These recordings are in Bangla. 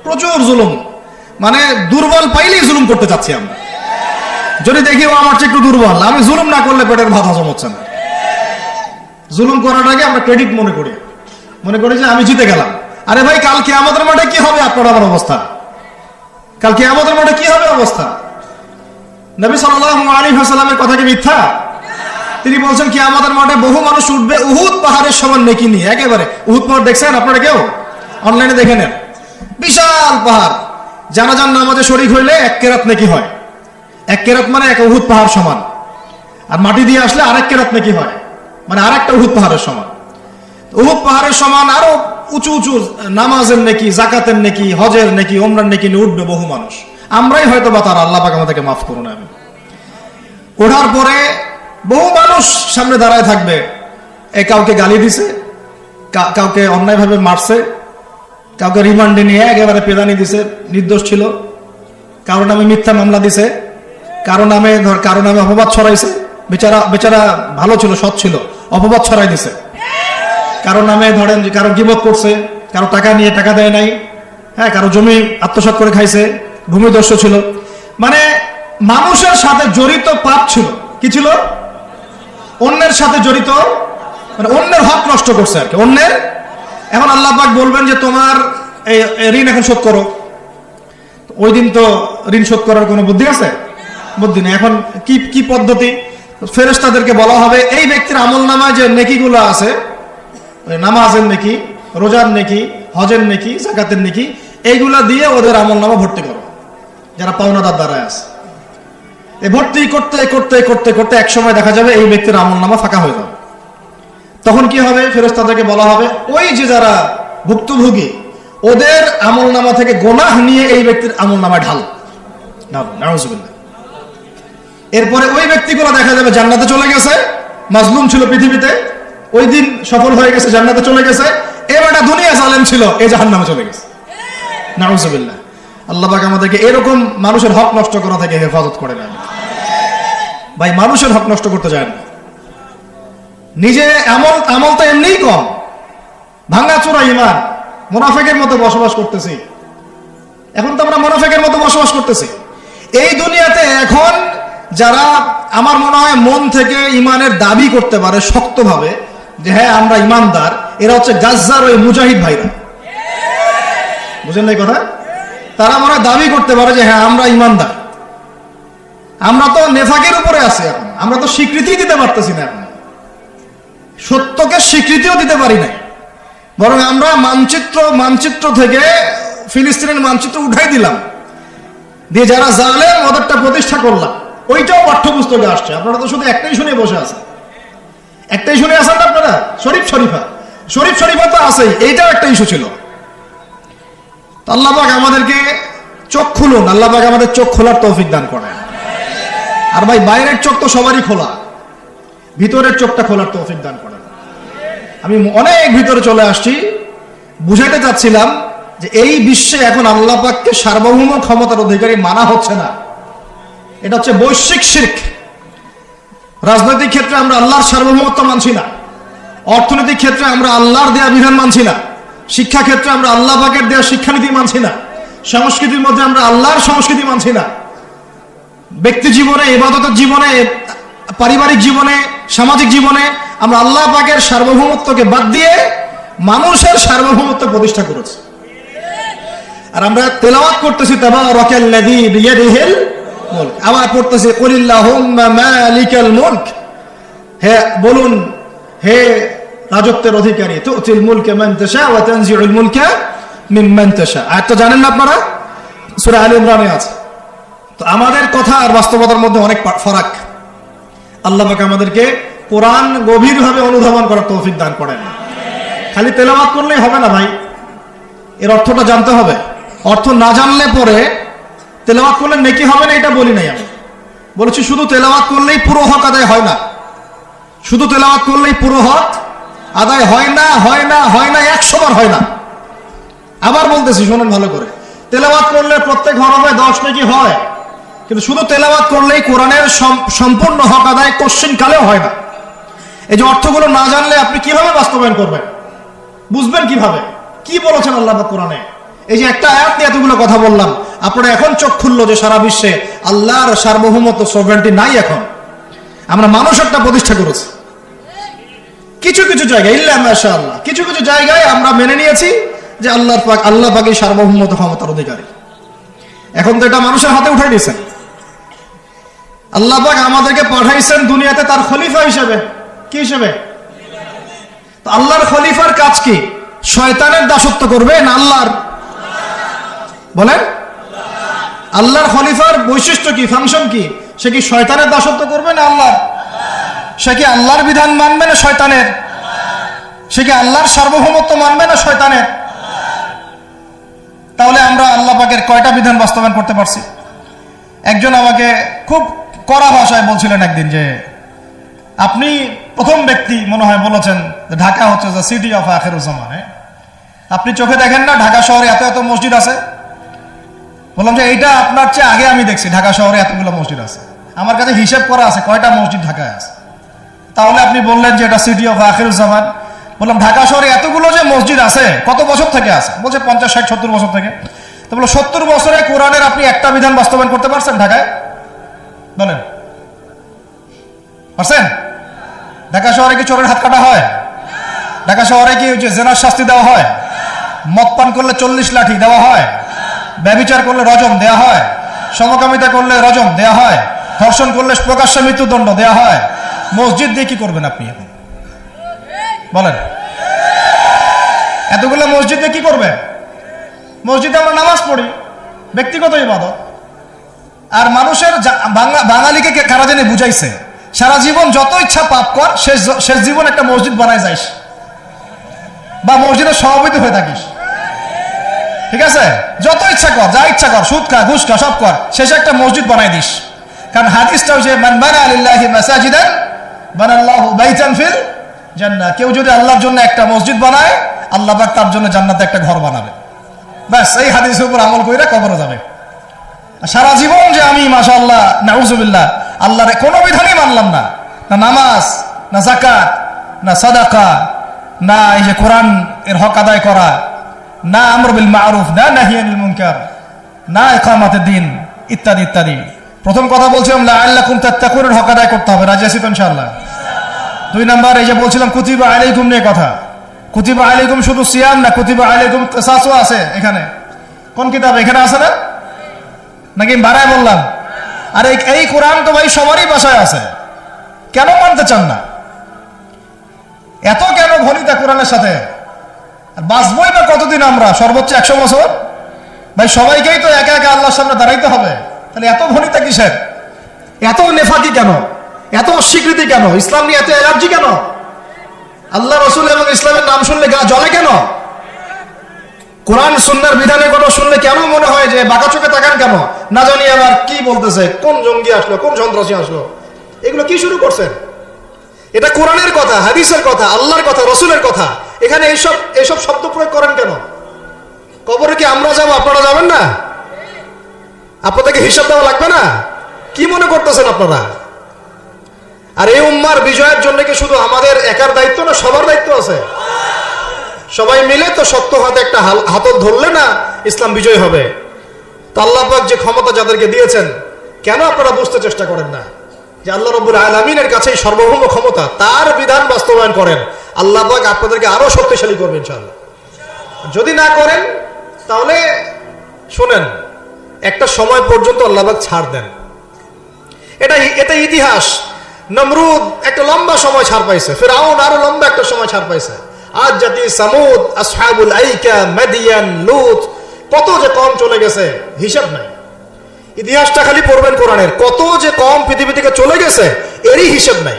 প্রচুর জুলুম, মানে দুর্বল পাইলেই জুলুম করতে চাচ্ছি আমরা। যদি দেখি ও আমার চেয়ে একটু দুর্বল, আমি জুলুম না করলে পেটের ভাত হজম হচ্ছে না। জুলুম করাটাকে আমরা ক্রেডিট মনে করি যে আমি জিতে গেলাম। আরে ভাই, কাল কিয়ামতের মাঠে কি হবে আপনার আমার অবস্থা? কাল কিয়ামতের মাঠে কি হবে অবস্থা? নবী সাল্লাল্লাহু আলাইহি ওয়াসাল্লামের কথা কি মিথ্যা? তিনি বলছেন কিয়ামতের মাঠে বহু মানুষ উঠবে উহুদ পাহাড়ের সমান নেকি নিয়ে। একেবারে উহুদ পাহাড় দেখছেন আপনারা? কেউ অনলাইনে দেখে নেন, বিশাল পাহাড়। জানাজার নামাজে শরীক হইলে 1 কেরাত নেকি হয়। 1 কেরাত মানে 1 উহুদ পাহাড় সমান। আর মাটি দিয়ে আসলে আরেক কেরাত নেকি হয়, মানে আরেকটা উহুদ পাহাড়ের সমান। উহুদ পাহাড়ের সমান আরো উঁচু উঁচু নামাজের নেকি, জাকাতের নেকি, হজের নেকি, ওমরার নেকি নিয়ে উঠবে বহু মানুষ। আমরাই হয়তো বা তারা, আল্লাহ পাক আমাদেরকে মাফ করুন। আমি ওঠার পরে বহু মানুষ সামনে দাঁড়ায় থাকবে। কাউকে গালি দিছে, কাউকে অন্যায়ভাবে মারছে, কাউকে রিমান্ডে নিয়ে একেবারে পেদানি দিছে, নির্দোষ ছিল। কারো নামে মিথ্যা মামলা দিছে, কারো নামে অপবাদ ছড়াইছে। বেচারা ভালো ছিল, সৎ ছিল, অপবাদ ছড়াই দিছে। কারো নামে ধরেন যে কারো গীবত করছে, কারো টাকা নিয়ে টাকা দেয় নাই, হ্যাঁ, কারো জমি আত্মসাৎ করে খাইছে, ভূমিদস্যু ছিল। মানে মানুষের সাথে জড়িত পাপ ছিল। কি ছিল? অন্যের সাথে জড়িত, মানে অন্যের হক নষ্ট করছে আর কি, অন্যের। এখন আল্লাহ পাক বলবেন যে তোমার এই ঋণ এখন শোধ করো। ওই দিন তো ঋণ শোধ করার কোনো বুদ্ধি আছে? বুদ্ধি নেই। এখন কি পদ্ধতি? ফেরেশতাদেরকে বলা হবে এই ব্যক্তির আমলনামায় যে নেকিগুলো আছে, নামাজের নেকি, রোজার নেকি, হজের নেকি, যাকাতের নেকি, এইগুলা দিয়ে ওদের আমলনামা ভর্তি করো, যারা পাওনাদার দ্বারায় আছে। এই ভর্তি করতে করতে করতে করতে এক সময় দেখা যাবে এই ব্যক্তির আমলনামা ফাঁকা হয়ে যাবে। তখন কি হবে? ফেরেশতাদেরকে বলা হবে ওই যে যারা ভুক্তভোগী, ওদের আমলনামা থেকে গোনাহ নিয়ে এই ব্যক্তির আমলনামায় ঢাল। নাউজুবিল্লাহ। এরপরে ওই ব্যক্তিগুলো দেখা যাবে জান্নাতে চলে গেছে, মাজলুম ছিল পৃথিবীতে, ওই দিন সফল হয়ে গেছে, জান্নাতে চলে গেছে। এবারটা দুনিয়া জালেম ছিল, এই জাহান্নামে চলে গেছে। নাউজুবিল্লাহ। আল্লাহ পাক আমাদেরকে এরকম মানুষের হক নষ্ট করা থেকে হেফাজত করে না। ভাই, মানুষের হক নষ্ট করতে যায় না। নিজে আমল তো এমনিই কম, ভাঙাচোরা ইমান, মুনাফিকের মতো বসবাস করতেছি। এখন তো আমরা মুনাফিকের মতো বসবাস করতেছি এই দুনিয়াতে। এখন যারা আমার মনে হয় মন থেকে ইমানের দাবি করতে পারে শক্তভাবে যে হ্যাঁ আমরা ইমানদার, এরা হচ্ছে গাজ্জার ওই মুজাহিদ ভাইরা। বুঝেন নাই কথা? তারা মনে হয় দাবি করতে পারে যে হ্যাঁ আমরা ইমানদার। আমরা তো নেফাকের উপরে আছি এখন, আমরা তো স্বীকৃতি দিতে পারতেছি না এখন, সত্যকে স্বীকৃতিও দিতে পারি নাই। বরং আমরা মানচিত্র থেকে ফিলিস্তিনের মানচিত্র উঠাই দিলাম, দিয়ে যারা জালেম ওদেরটা প্রতিষ্ঠা করলাম। ওইটাও পাঠ্যপুস্তকে আসছে। আপনারা তো শুধু একটাই শুনে বসে আছেন, একটাই শুনে আছেন না আপনারা? শরীফ শরীফা তো আছেই, এইটাও একটা ইস্যু ছিল। আল্লাহ পাক আমাদেরকে চোখ খুলুন, আল্লাহ পাক আমাদের চোখ খোলার তৌফিক দান করেন। আর ভাই, বাইরের চোখ তো সবারই খোলা, ভিতরের চোখটা খোলার তৌফিক দান করেন। আমি অনেক ভিতরে চলে আসছি, বুঝাইতে চাচ্ছিলাম যে এই বিশ্বে এখন আল্লাহ পাককে সার্বভৌম ক্ষমতার অধিকারী মানা হচ্ছে না। এটা হচ্ছে বৈশ্বিক শিরক। রাজনৈতিক ক্ষেত্রে আমরা আল্লাহর সার্বভৌমত্ব মানছি না, অর্থনৈতিক ক্ষেত্রে আমরা আল্লাহর দেয়া বিধান মানছি না, শিক্ষা ক্ষেত্রে আমরা আল্লাহ পাকের দেয়া শিক্ষানীতি মানছি না, সংস্কৃতির মধ্যে আমরা আল্লাহর সংস্কৃতি মানছি না, ব্যক্তি জীবনে, ইবাদতের জীবনে, পারিবারিক জীবনে, সামাজিক জীবনে আমরা আল্লাহ পাকের সার্বভৌমত্বকে বাদ দিয়ে মানুষের সার্বভৌমত্ব প্রতিষ্ঠা করেছি। আর আমরা তেলাওয়াত করতেছি তাবারাকাল্লাযী বিয়াদিহিল মুলক, আবার পড়তেছি কুলিল্লাহুম্মা মালিকাল মুলক, হে বলুন হে রাজত্বের অধিকারী, তুতিল মুলকা মান তাশা ওয়া তানজিউল মুলকা মিম্মান তাশা। আয়াতটা জানেন না আপনারা? সূরা আলে ইমরানে আছে। তো আমাদের কথা আর বাস্তবতার মধ্যে অনেক ফারাক। আল্লাহ পাক আমাদেরকে কোরআন গভীরভাবে অনুধাবন করার তৌফিক দান করেন। খালি তেলাওয়াত করলেই হবে না ভাই, এর অর্থটা জানতে হবে। অর্থ না জানলে পরে তেলাওয়াত করলে নেকি হবে না, এটা বলি নাই আমি। বলেছি শুধু তেলাওয়াত করলেই পুরো হক আদায় হয় না, শুধু তেলাওয়াত করলেই পুরো হক আদায় হয় না, 100 বার হয় না। আবার বলতেছি, শোনেন ভালো করে, তেলাওয়াত করলে প্রত্যেক হরফে 10 নেকি হয়, কিন্তু শুধু তেলাওয়াত করলেই কোরআনের সম্পূর্ণ হক আদায় কোশ্চিন কালেও হয় না। এই যে অর্থগুলো না জানলে আপনি কিভাবে বাস্তবায়ন করবেন, বুঝবেন কিভাবে, কি বলেছেন আল্লাহ পাক কোরআনে? এই যে একটা আয়াত নিয়ে এতগুলো কথা বললাম, আপনারা এখন চোখ খুললো যে সারা বিশ্বে আল্লাহর সার্বভৌমত্ব সভরেন্টি নাই। এখন আমরা মানুষ একটা প্রতিষ্ঠা করেছি কিছু কিছু জায়গায়, ইল্লা মাশাআল্লাহ, কিছু কিছু জায়গায় আমরা মেনে নিয়েছি যে আল্লাহ পাকই সার্বভৌমত্ব ক্ষমতার অধিকারী। এখন তো এটা মানুষের হাতে উঠাই দিয়েছেন। আল্লাহ পাক আমাদেরকে পাঠাইছেন দুনিয়াতে তার খলিফা হিসেবে। কি হিসেবে? তো আল্লাহর খলিফার কাজ কি? শয়তানের দাসত্ব করবে না আল্লাহর? বলেন, আল্লাহর খলিফার বৈশিষ্ট্য কি, ফাংশন কি? সে কি শয়তানের দাসত্ব করবে না আল্লাহর? সে কি আল্লাহর বিধান মানবে না শয়তানের? সে কি আল্লাহর সার্বভৌমত্ব মানবে না শয়তানের? তাহলে আমরা আল্লাহ পাকের কয়টা বিধান বাস্তবায়ন করতে পারছি? একজন আমাকে খুব কড়া ভাষায় বলছিলেন একদিন যে আপনি প্রথম ব্যক্তি মনে হয় বলেছেন যে ঢাকা হচ্ছে যে সিটি অফ আখিরুজ্জামান। আপনি চোখে দেখেন না ঢাকা শহরে এত এত মসজিদ আছে? বললাম যে এইটা আপনার চেয়ে আগে আমি দেখছি ঢাকা শহরে এতগুলো মসজিদ আছে। আমার কাছে হিসাব করা আছে কয়টা মসজিদ ঢাকায় আছে। তাহলে আপনি বললেন যে এটা সিটি অফ আখিরুজ্জামান। বললাম ঢাকা শহরে এতগুলো যে মসজিদ আছে কত বছর থেকে আছে? বলছে 50, 60, 70 বছর থেকে। তো বলো 70 বছরে কোরআনের আপনি একটা বিধান বাস্তবায়ন করতে পারছেন ঢাকায়? বলেন, পারছেন? ঢাকা শহরে কি চোরের হাত কাটা হয়? ঢাকা শহরে কি জেনার শাস্তি দেওয়া হয়? মদ পান করলে 40 লাঠি দেওয়া হয়? ব্যভিচার করলে রজম দেয়া হয়? সমকামিতা করলে রজম দেয়া হয়? ধর্ষণ করলে প্রকাশ্য মৃত্যুদণ্ড দেয়া হয়? মসজিদ দিয়ে কি করবেন আপনি এখন? বলেন, এতগুলো মসজিদ দিয়ে কি করবেন? মসজিদে আমরা নামাজ পড়ি, ব্যক্তিগত ইবাদত। আর মানুষের বাঙালিকে কারা জানি বুঝাইছে সারা জীবন যত ইচ্ছা পাপ কর, শেষ জীবন একটা মসজিদ বানায় যাইস বা মসজিদের সভাপতি হয়ে থাকিস। ঠিক আছে, যত ইচ্ছা কর, যা ইচ্ছা কর, সুদ খা, ঘুষ খা, সব কর, শেষে একটা মসজিদ বানাই দিস। কারণ হাদিসটা হচ্ছে মান বানা লিল্লাহি মাসাজিদান বানাল্লাহু বাইতান ফিল জান্নাহ। কেউ যদি আল্লাহর জন্য একটা মসজিদ বানায়, আল্লাহ পাক তার জন্য জান্নাতে একটা ঘর বানাবে। ব্যাস, এই হাদিসের উপর আমল কইরা কবরে যাবে। সারা জীবন যে আমি মাশাআল্লাহ নাউজুবিল্লাহ আল্লাহর কোনো বিধানই মানলাম না, না নামাজ, না যাকাত, না সাদাকা, না এই যে কোরআন এর হক আদায় করা, না আমর বিল মারুফ, না নাহি আনিল মুনকার, না ইকামাতের দিন, ইত্যাদি ইত্যাদি। প্রথম কথা বলছিলাম লাআল্লাকুম তাত্তাকুনের হক আদায় করতে হবে। রাজি আছি তো ইনশাআল্লাহ? 2 নাম্বার এই যে বলছিলাম কুতিবা আলাইকুম নিয়ে কথা। কুতিবা আলাইকুম শুধু সিয়াম না, কুতিবা আলাইকুম কিসাসও আছে এখানে। কোন কিতাব? এখানে আছে না নাকি বাড়ায় বললাম? আর এই কোরআন তো ভাই সবারই বাসায় আছে, কেন মানতে চান না? এত কেন ঘনিতা কোরআনের সাথে? আর বাঁচবই বা কতদিন আমরা? সর্বোচ্চ 100 বছর। ভাই সবাইকেই তো একা একা আল্লাহর সামনে দাঁড়াইতে হবে, তাহলে এত ঘনিতা কিসের? এত নেফাকি কেন? এত অস্বীকৃতি কেন? ইসলাম নিয়ে এত অ্যালার্জি কেন? আল্লাহ রসুল এবং ইসলামের নাম শুনলে গা জ্বলে কেন? কোরআন সুন্নাহর বিধানের কথা শুনলে কেন মনে হয় যে বাঁকা চোখে তাকান কেন? না জানি আবার কি বলতেছে, কোন জঙ্গি আসলো, কোন সন্ত্রাসী আসলো, এগুলো কি শুরু করছেন? এটা কোরআনের কথা, হাদিসের কথা, আল্লাহর কথা, রসুলের কথা। এখানে এইসব শব্দ প্রয়োগ করেন কেন? কবরে কি আমরা যাবো, আপনারা যাবেন না? আপনাদেরকে হিসাব দেওয়া লাগবে না? কি মনে করতেছেন আপনারা? আর এই উম্মার বিজয়ের জন্য কি শুধু আমাদের একার দায়িত্ব না, সবার দায়িত্ব আছে? সবাই মিলে তো শক্ত হাতে একটা হাতত ধরলে না ইসলাম বিজয় হবে। তো আল্লাহ পাক যে ক্ষমতা যাদেরকে দিয়েছেন, কেন আপনারা বুঝতে চেষ্টা করেন না যে আল্লাহ রাব্বুল আলামিনের কাছেই সার্বভৌম ক্ষমতা, তার বিধান বাস্তবায়ন করেন, আল্লাহ পাক আপনাদেরকে আরো শক্তিশালী করবেন ইনশাআল্লাহ। যদি না করেন তাহলে শুনেন, একটা সময় পর্যন্ত আল্লাহ পাক ছাড় দেন। এটা ইতিহাস। নমরুদ একটা লম্বা সময় ছাড় পাইছে, ফিরআউন আরো লম্বা একটা সময় ছাড় পাইছে, আজ জাতি সামুদ, আসহাবুল আইকা, মাদিয়ান, লূত, কত যে কম চলে গেছে হিসাব নাই। ইতিহাসটা খালি পড়বেন কোরআনের, কত যে কম পৃথিবী থেকে চলে গেছে এরই হিসাব নাই।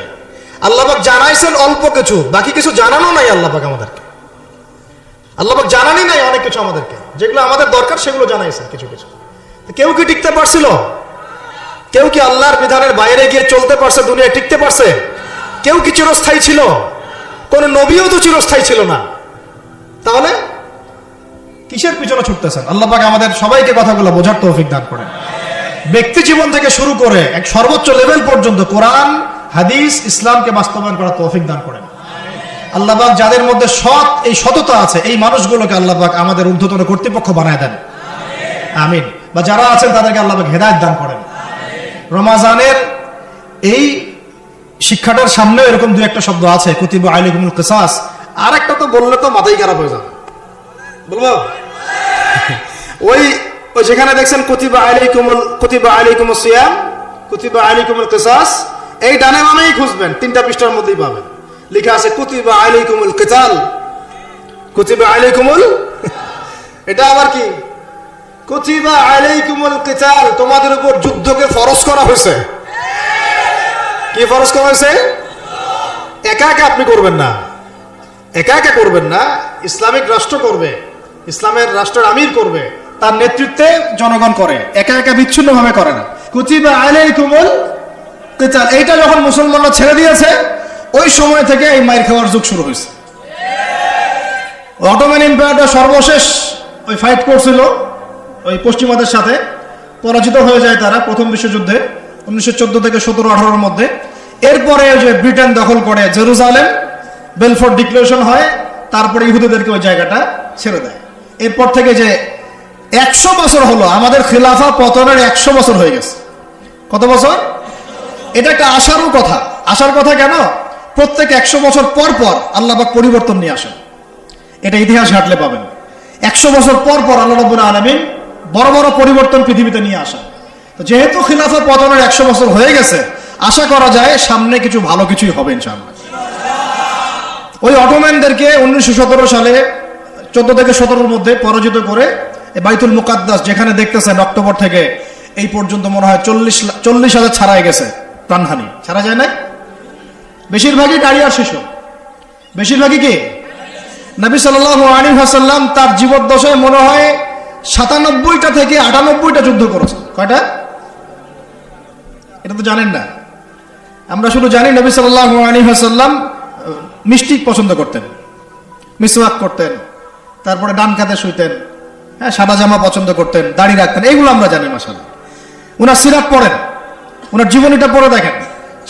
আল্লাহ পাক জানাইছেন অল্প কিছু, বাকি কিছু জানানো নাই আল্লাহ পাক আমাদেরকে। আল্লাহ পাক জানানি নাই অনেক কিছু আমাদেরকে, যেগুলো আমাদের দরকার সেগুলো জানাইছেন কিছু কিছু। কেউ কি টিকতে পারছিল? কেউ কি আল্লাহর বিধানের বাইরে গিয়ে চলতে পারছে, দুনিয়ায় টিকতে পারছে? কেউ কি চিরস্থায়ী ছিল? কোন নবীও তো চিরস্থায়ী ছিল না। তাহলে কিসের পিছনে ছুটতেছেন? আল্লাহ পাক আমাদের সবাইকে কথাগুলো বোঝার তৌফিক দান করেন। ব্যক্তি জীবন থেকে শুরু করে এক সর্বোচ্চ লেভেল পর্যন্ত কোরআন, হাদিস, ইসলামকে বাস্তবায়ন করার তৌফিক দান করেন। আল্লাহ পাক যাদের মধ্যে এই সততা আছে, এই মানুষগুলোকে আল্লাহ পাক আমাদের ঊর্ধ্বতন কর্তৃপক্ষ বানায় দেন, আমিন। বা যারা আছেন তাদেরকে আল্লাহ পাক হেদায়েত দান করেন। রমাজানের এই শিক্ষাটার সামনে এরকম দুই একটা শব্দ আছে, কুতিবা আলাইকুমুল কিসাস। আর একটা তো বললে তো মাথাই খারাপ হয়ে যাবে, বলবো? ওই যেখানে দেখছেন কুতিবা আলাইকুমুস সিয়াম, কুতিবা আলাইকুমুল কিসাস, এই ডানে বামেই খুঁজবেন, 3টা পৃষ্ঠার মধ্যেই পাবেন। লেখা আছে কুতিবা আলাইকুমুল কিতাল, কুতিবা আলাইকুমুল, এটা আবার কি? কুতিবা আলাইকুমুল কিতাল, তোমাদের উপর যুদ্ধকে ফরজ করা হয়েছে। কি ফরজ করা হয়েছে? একা একা আপনি করবেন না, একা একা করবেন না, ইসলামিক রাষ্ট্র করবে, ইসলামের রাষ্ট্রের আমির করবে, তার নেতৃত্বে জনগণ করে, একা একা বিচ্ছিন্ন ভাবে করে না। কুতিবা আলাইকুমুল কিতাল, এইটা যখন মুসলমানরা ছেড়ে দিয়েছে, ওই সময় থেকে এই মাইর খাওয়ার যুগ শুরু হয়েছে। অটোমান এম্পায়ারটা সর্বশেষ ওই ফাইট করছিল ওই পশ্চিমাদের সাথে, পরাজিত হয়ে যায় তারা প্রথম বিশ্বযুদ্ধে 1914 থেকে 17-18 মধ্যে। এরপরে যে ব্রিটেন দখল করে জেরুজালেম, বেলফোর্ট ডিক্লারেশন হয়, তারপরে ইহুদিদেরকে ওই জায়গাটা ছেড়ে দেয়। এরপর থেকে যে 100 বছর হলো, আমাদের খিলাফা পতনের 100 বছর হয়ে গেছে। কত বছর? এটা একটা আশারও কথা। আশার কথা কেন? প্রত্যেক 100 বছর পর পর আল্লাহ পাক পরিবর্তন নিয়ে আসেন, এটা ইতিহাস ঘাটলে পাবেন। 100 বছর পর পর আল্লাহ রাব্বুল আলামিন বড় বড় পরিবর্তন পৃথিবীতে নিয়ে আসেন। তো যেহেতু খিলাফা পতনের 100 বছর হয়ে গেছে, আশা করা যায় সামনে কিছু ভালো কিছুই হবে ইনশাআল্লাহ। ওই অটোম্যানদেরকে 1917 সালে 14 থেকে 17-র মধ্যে পরাজিত করে বাইতুল মুকাদ্দাস, যেখানে দেখতেছেন অক্টোবর থেকে এই পর্যন্ত মনে হয় 40,000 ছাড়াই গেছে, প্রাণহানি ছাড়া যায় না। বেশিরভাগই নারী আর শিশু, বেশিরভাগই কি? নবী সাল্লাল্লাহু আলাইহি ওয়াসাল্লাম তার জীবদ্দশায় মনে হয় 97টা থেকে 98টা যুদ্ধ করেছেন। কয়টা? এটা তো জানেন না। আমরা শুধু জানি নবী সাল্লাল্লাহু আলাইহি ওয়াসাল্লাম মিষ্টি পছন্দ করতেন, মিসওয়াক করতেন, তারপরে ডান কাঁধে শুইতেন, হ্যাঁ, সাদা জামা পছন্দ করতেন, দাড়ি রাখতেন, এইগুলো আমরা জানি মাশাআল্লাহ। ওনার সিরাত পড়েন, ওনার জীবনীটা পড়ে দেখেন।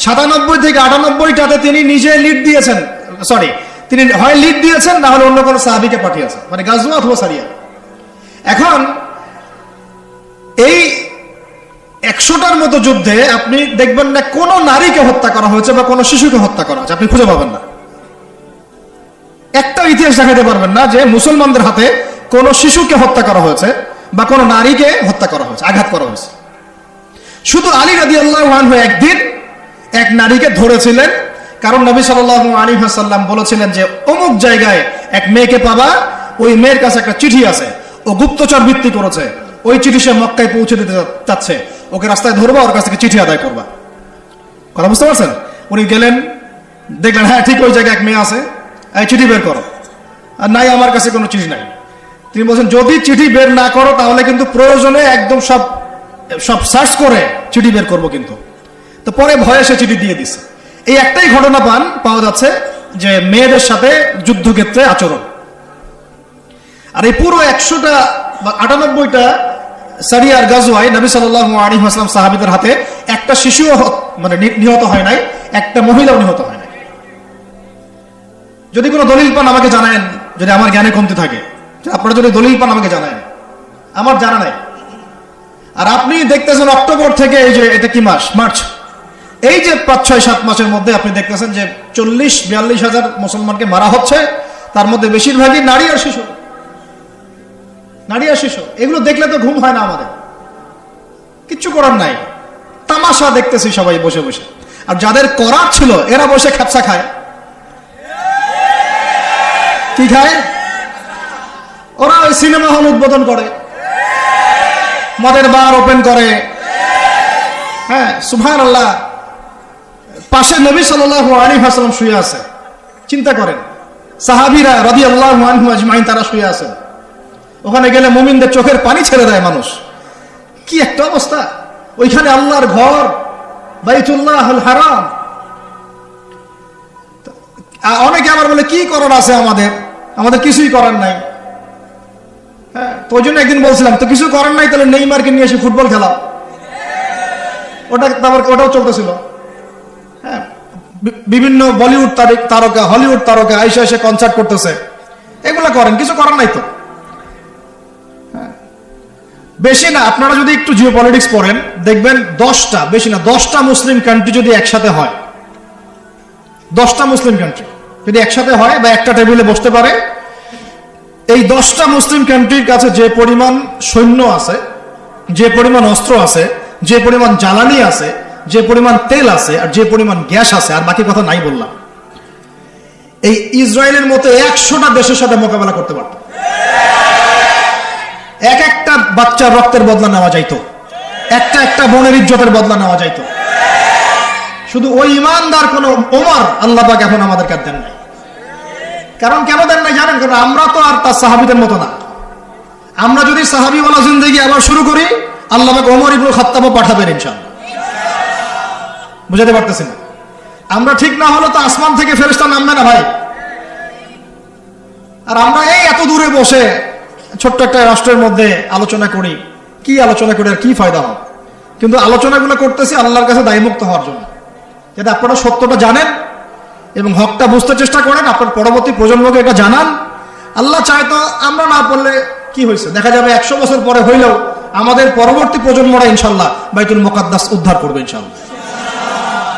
97 থেকে 98টাতে তিনি নিজে লিড দিয়েছেন, তিনি হয় লিড দিয়েছেন, না হলে অন্য কোনো সাহাবীকে পাঠিয়েছেন, মানে গাজওয়া অথবা সারিয়া। এখন এই 100টার মতো যুদ্ধে আপনি দেখবেন না কোনো নারীকে হত্যা করা হয়েছে বা কোনো শিশুকে হত্যা করা হয়েছে, আপনি খুঁজে পাবেন না। একটা ইতিহাস দেখাতে পারবেন না যে মুসলমানদের হাতে কোনো শিশুকে হত্যা করা হয়েছে বা কোনো নারীকে হত্যা করা হয়েছে, আঘাত করা হয়েছে। শুধু আলী রাদিয়াল্লাহু আনহু একদিন এক নারীকে ধরেছিলেন, কারণ নবী সাল্লাল্লাহু আলাইহি ওয়াসাল্লাম বলেছিলেন যে অমুক জায়গায় এক মেয়েকে পাবা, ওই মেয়ের কাছে একটা চিঠি আছে, ও গুপ্তচর বৃত্তি করেছে, ওই চিঠি সে মক্কায় পৌঁছে দিতে চাচ্ছে, ওকে রাস্তায় ধরবা, ওর কাছ থেকে চিঠি আদায় করবা। কথা বুঝতে পারছেন? উনি গেলেন, দেখলেন হ্যাঁ ঠিক ওই জায়গায় এক মেয়ে আছে, এই চিঠি বের করো। আর নাই, আমার কাছে কোনো চিঠি নাই। তিনি বলছেন যদি চিঠি বের না করো তাহলে কিন্তু প্রয়োজনে একদম সব সার্চ করে চিঠি বের করবো কিন্তু। তো পরে ভয়ে সে চিঠি দিয়ে দিছে। এই একটাই ঘটনা পাওয়া যাচ্ছে যে মেয়েদের সাথে যুদ্ধক্ষেত্রে আচরণ। আর এই পুরো 100টা বা 98টা সারিয়ার গাজওয়ায় নবী সাল্লাল্লাহু আলাইহি ওয়াসাল্লাম সাহাবীদের হাতে একটা শিশুও মানে নিহত হয় নাই, একটা মহিলাও নিহত হয় নাই। যদি কোনো দলিল পান আমাকে জানায়েন, যদি আমার জ্ঞানে কমতি থাকে, আপনারা যদি দলিল পান আমাকে জানায়েন, আমার জানা নাই। আর আপনি দেখতেছেন অক্টোবর থেকে এই যে এটা কি মাস, মার্চ, এই যে 5-6-7 মাসের মধ্যে আপনি দেখতেছেন যে 40-42 হাজার মুসলমানকে মারা হচ্ছে, তার মধ্যে বেশিরভাগই নারী আর শিশু। নারী আর শিশু, এগুলো দেখলে তো ঘুম হয় না আমাদের, কিচ্ছু করার নাই, তামাশা দেখতেছি সবাই বসে বসে। আর যাদের করার ছিল এরা বসে খ্যাপসা খায়। কি খায়? ওরা ওই সিনেমা হল উদ্বোধন করে, মদের বার ওপেন করে, হ্যাঁ সুবহানাল্লাহ। পাশে নবী সাল্লাল্লাহু আলাইহি ওয়াসাল্লাম শুয়ে আছে, চিন্তা করেন, সাহাবীরা রাদিয়াল্লাহু আনহুম আজমাইন তারা শুয়ে আছেন। ওখানে গেলে মুমিনদের চোখের পানি ছেড়ে দেয় মানুষ। কি একটা অবস্থা! ওইখানে আল্লাহর ঘর বাইতুল্লাহুল হারাম। অনেকে আবার বলে কি করার আছে আমাদের কিছুই করার নাই। হ্যাঁ, তো ওই জন্য একদিন বলছিলাম তো কিছু করার নাই, তাহলে নেইমারকে নিয়ে এসে ফুটবল খেলাও। ওটাও চলতেছিল। হ্যাঁ, বিভিন্ন বলিউড তারকা, হলিউড তারকা আইসা এসে কনসার্ট করতেছে, এগুলা করেন, কিছু করার নাই তো। বেশি না, আপনারা যদি একটু জিও পলিটিক্স পড়েন দেখবেন 10টা, বেশি না 10টা মুসলিম কান্ট্রি যদি একসাথে হয়, 10টা মুসলিম কান্ট্রি যদি একসাথে হয় বা একটা টেবিলে বসতে পারে, এই 10টা মুসলিম কান্ট্রির কাছে যে পরিমাণ সৈন্য আছে, যে পরিমাণ অস্ত্র আছে, যে পরিমাণ জ্বালানি আছে, যে পরিমাণ তেল আছে, আর যে পরিমাণ গ্যাস আছে, আর বাকি কথা নাই বললাম, এই ইসরায়েলের মতো 100টা দেশের সাথে মোকাবেলা করতে পারত। এক একটা বাচ্চার রক্তের বদলা নেওয়া যাইতো, একটা একটা বোনের ইজ্জতের বদলা নেওয়া যাইতো। শুধু ওই ইমানদার কোন ওমর আল্লাহ পাক এখন আমাদের কাছে দেন নাই। কারণ কেন দেন নাই জানেন? কারণ আমরা তো আর তার সাহাবীদের মতো না। আমরা যদি সাহাবীওয়ালা জিন্দেগি আবার শুরু করি, আল্লাহ পাক ওমর ইবনে খাত্তাবও পাঠাবেন ইনশাআল্লাহ। বুঝাতে পারতেছি না? আমরা ঠিক না হলে তো আসমান থেকে ফেরেশতা নামবে না ভাই। আর আমরা এই এত দূরে বসে ছোট্ট একটা রাষ্ট্রের মধ্যে আলোচনা করি, কি আলোচনা করে আর কি ফায়দা হবে? কিন্তু আলোচনাগুলো করতেছি আল্লাহর কাছে দায়মুক্ত হওয়ার জন্য, যাতে আপনারা সত্যটা জানেন এবং হকটা বুঝতে চেষ্টা করেন, আপনার পরবর্তী প্রজন্মকে এটা জানান। আল্লাহ চায় তো আমরা না পড়লে কি হয়েছে, দেখা যাবে 100 বছর পরে হইলেও আমাদের পরবর্তী প্রজন্মরা ইনশাল্লাহ বাইতুল মুকাদ্দাস উদ্ধার করবে ইনশাল্লাহ।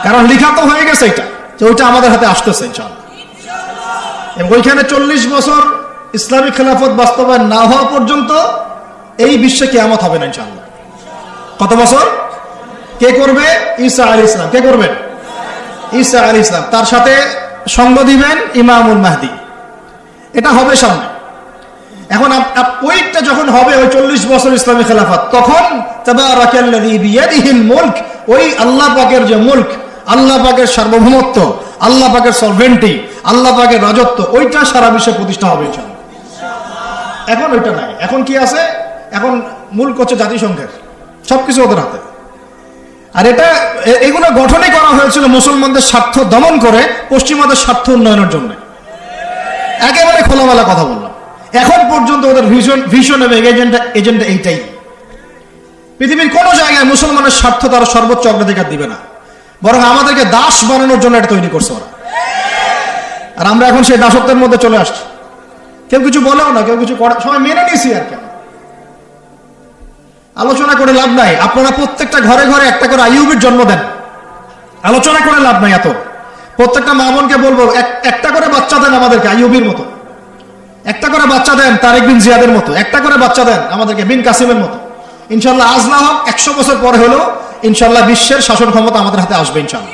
কারণ লিখা তো হয়ে গেছে এটা, যে ওইটা আমাদের হাতে আসতেছে ইনশাল্লাহ। এবং ওইখানে 40 বছর ইসলামিক খেলাফত বাস্তবায়ন না হওয়া পর্যন্ত এই বিশ্বে কিয়ামত হবে না ইনশাআল্লাহ। কত বছর? কে করবে? ঈসা আলাইহিস সালাম। কে করবেন? ঈসা আলাইহিস সালাম। তার সাথে সঙ্গ দিবেন ইমামুল মাহদি। এটা হবে সামনে। এখন ওইটা যখন হবে, ওই 40 বছর ইসলামী খেলাফত, তখন তাবারাকাল্লাযী বিয়াদিহিল মুলক, ওই আল্লাহ পাকের যে মুলক, আল্লাহ পাকের সার্বভৌমত্ব, আল্লাহ পাকের সরভেন্টি, আল্লাহ পাকের রাজত্ব, ওইটা সারা বিশ্বে প্রতিষ্ঠা হবে ইনশাআল্লাহ। এখন ওইটা নাই। এখন কি আছে? এখন মূল হচ্ছে জাতিসংঘের, সবকিছু ওদের হাতে। আর এগুলো গঠনই করা হয়েছিল মুসলমানদের স্বার্থ দমন করে পশ্চিমাদের স্বার্থ উন্নয়নের জন্য। একেবারে খোলামেলা কথা বললাম। এখন পর্যন্ত ওদের ভিশন এবং এজেন্ডা এইটাই। পৃথিবীর কোন জায়গায় মুসলমানের স্বার্থ তারা সর্বোচ্চ অগ্রাধিকার দিবে না, বরং আমাদেরকে দাস বানানোর জন্য এটা তৈরি করছে ওরা। আর আমরা এখন সেই দাসত্বের মধ্যে চলে আসছি। কেউ কিছু বলেও না, কেউ কিছু করে, সবাই মেনে নিয়েছি। আর কেন আলোচনা করে লাভ নাই? আপনারা প্রত্যেকটা ঘরে ঘরে একটা করে আইয়ুবের জন্ম দেন, আলোচনা করে লাভ নাই। এত প্রত্যেকটা মা বোনকে বলবো, একটা করে বাচ্চা দেন আমাদেরকে আইয়ুবের মতো, একটা করে বাচ্চা দেন তারেক বিন জিয়াদের মতো, একটা করে বাচ্চা দেন আমাদেরকে বিন কাসিমের মতো। ইনশাল্লাহ আজ না হোক 100 বছর পরে হলেও ইনশাল্লাহ বিশ্বের শাসন ক্ষমতা আমাদের হাতে আসবে ইনশাল্লাহ।